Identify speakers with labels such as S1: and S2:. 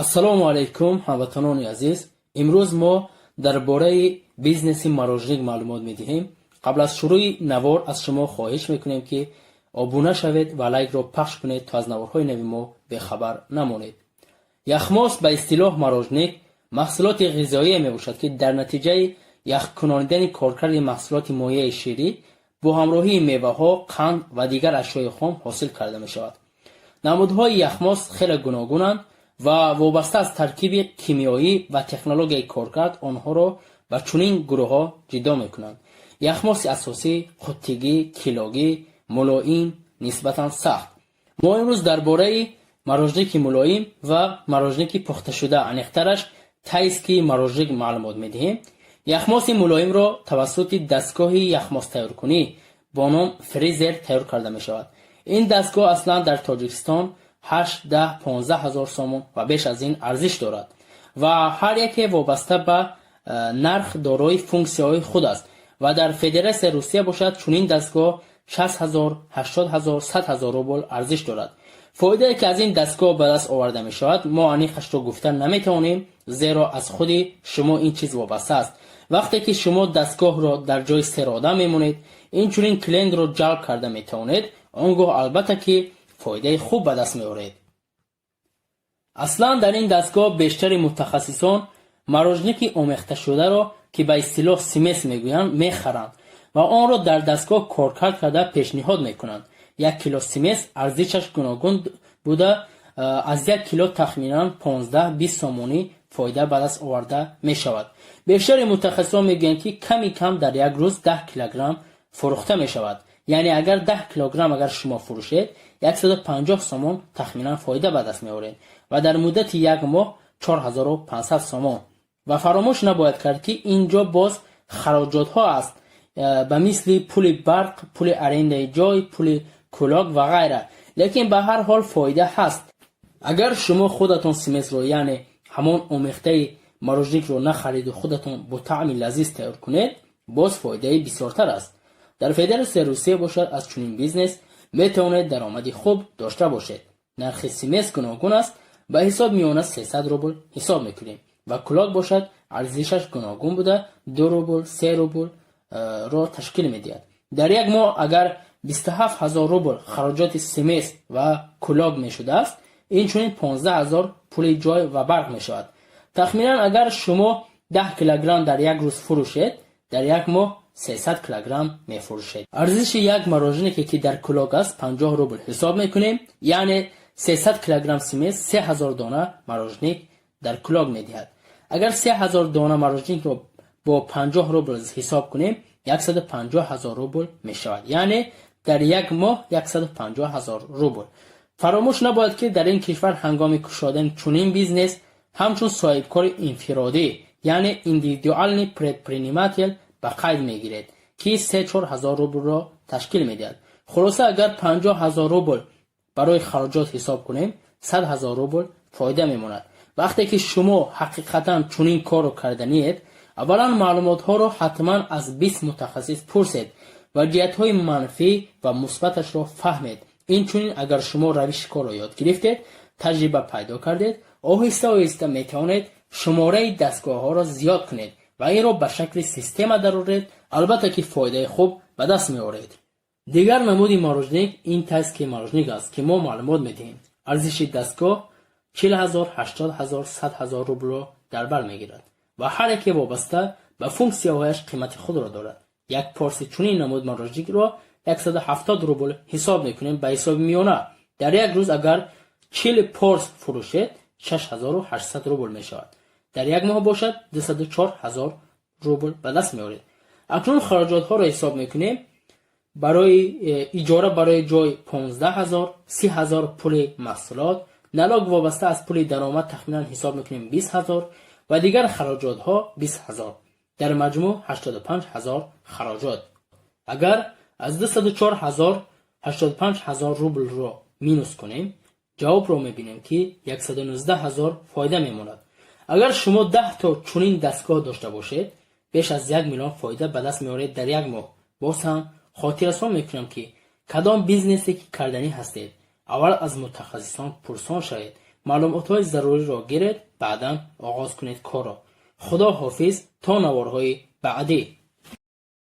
S1: ассалому алайкум ҳамватанони азиз. имрӯз мо дар бораи бизнеси морожник маълумот медиҳем. қабл аз шурӯи навор аз шумо хоҳиш мекунем ки обуна шавед ва лайкро пахш кунед то аз наворҳои нави мо бехабар намонед. яхмос ба истилоҳ морожник маҳсулоти ғизоие мебошад ки дар натиҷаи яхкунонидани коркарди маҳсулоти моеъи ширӣ бо ҳамроҳии меваҳо, қанд ва дигар ашёи хом ҳосил карда мешавад. намудҳои яхмос хеле гуногунанд ва вобаста аз таркиби кимиёӣ ва технологияи коркард онҳоро ба чунин гурӯҳҳо ҷудо мекунанд. яхмоси асосӣ қуттигӣ, килогӣ, мулоим, нисбатан сахт. мо имрӯз дар бораи морожники мулоим ва морожники пухташуда, аниқтараш тайски морожник маълумот медиҳем. яхмоси мулоимро тавассути дастгоҳи яхмостайёркунӣ бо ном фризер тайёр карда мешавад. ин дастгоҳ аслан дар тоҷикистон 8-10-15 ҳазор сомон ва беш аз ин арзиш дорад ва ҳар яке вобаста ба нарх дорои функсияҳои худ аст ва дар федератсияи русия бошад чунин дастгоҳ 60,000, 80,000, 100,000 рубл арзиш дорад. фоидае ки аз ин дастгоҳ ба даст оварда мешавад мо аниқашро гуфта наметавонем, зеро аз худи шумо ин чиз вобаста аст. вақте ки шумо дастгоҳро дар ҷои серода мемонед, инчунин клиентро ҷалб карда метавонед, он гоҳ албатта ки фоидаи хуб ба даст меоред. аслан дар ин дастгоҳ бештари мутахассисон морожники омехташударо ки ба истилоҳ симес мегӯянд мехаранд ва онро дар дастгоҳ коркард карда пешниҳод мекунанд. 1 кило симес арзишаш гуногун буда аз 1 кило тахминан 15-20 сомонӣ фоида ба даст оварда мешавад. бештари мутахассисон мегӯянд ки ками кам дар як рӯз 10 килограмм фурӯхта мешавад. яъне агар 10 килограмм агар шумо фурӯшед 150 сомон тахминан фоида ба даст меоред ва дар муддати як моҳ 4500 сомон. ва фаромӯш набояд кард ки инҷо боз хароҷотҳо аст ба мисли пули барқ, пули арендаи ҷой, пули кӯлок ва ғайра. лекин ба ҳар ҳол фоида ҳаст. агар шумо худатон симесро яъне ҳамон омехтаи морожникро нахариду худатон бо таъми лазиз тайёр кунед, боз фоидаи бисёртар аст. дар федератсияи русия бошад аз чунин бизнес метавонед даромади хуб дошта бошед. нархи симес гуногун аст, ба ҳисоб миёна 300 рубл ҳисоб мекунем ва кӯлок бошад арзишаш гуногун буда 2 рубл 3 рубл ро ташкил медиҳад. дар як моҳ агар 27000 рубл хароҷоти симес ва кӯлок мешудааст, инчунин 15000 пули ҷой ва барқ мешавад. тахминан агар шумо 10 килограмм дар як рӯз фурӯшед, дар як моҳ 300 килограмм мефурӯшед. арзиши як морожнике ки дар кӯлок аст 50 рубл ҳисоб мекунем, яъне 300 килограмм симес 3000 дона морожник дар кӯлок медиҳад. агар 3000 дона морожникро бо 50 рубл ҳисоб кунем, 150000 рубл мешавад, яъне дар як моҳ 150000 рубл. фаромӯш набояд ки дар ин кишвар ҳангоми кушодани чунин бизнес ҳамчун соҳибкори инфиродӣ, яъне индивидуални предприниматель ба қайд мегиред ки 3-4 ҳазор рублро ташкил медиҳад. хулоса агар 50000 рубл барои хароҷот ҳисоб кунем, 100,000 рубл фоида мемонад. вақте ки шумо ҳақиқатан чунин корро карданиед, аввалан маълумотҳоро ҳатман аз 20 мутахассис пурсед ва ҷиҳатҳои манфӣ ва мусбаташро фаҳмед. инчунин агар шумо равиши корро ёд гирифтед, таҷриба пайдо кардед, оҳиста оҳиста метавонед шумораи дастгоҳҳоро зиёд кунед ва инро ба шакли система дароред, албатта ки фоидаи хуб ба даст меоред. дигар намуди морожник ин тайски морожник аст ки мо маълумот медиҳем. арзиши дастгоҳ 40000, 80000, 100,000 рублро дар бар мегирад ва ҳар яке вобаста ба функсияҳояш қимати худро дорад. як порси чунин намуд морожникро 170 рубл ҳисоб мекунем, ба ҳисоби миёна дар як рӯз агар 40 порс фурӯшед 6800 рубл мешавад. дар як моҳ бошад 24000 рубл ба даст меоред. акнун хароҷотҳоро ҳисоб мекунем. барои иҷора барои ҷой 15000, 30000 пули маҳсулот, налог вобаста аз пули даромад тахминан ҳисоб мекунем 20000 ва дигар хароҷотҳо 20000. дар маҷмӯъ 85000 хароҷот. агар аз 24000 85000 рублро минус кунем, ҷавобро мебинем ки 119000 фоида мемонад. агар шумо 10 то чунин дастгоҳ дошта бошед, беш аз 1 миллион фоида ба даст меоред дар як моҳ. боз ҳам хотиррасон мекунам ки кадом бизнесе ки карданӣ ҳастед, аввал аз мутахассисон пурсон шавед маълумотҳои заруриро гиред, баъдан оғоз кунед корро. худо ҳофиз то наворҳои баъдӣ.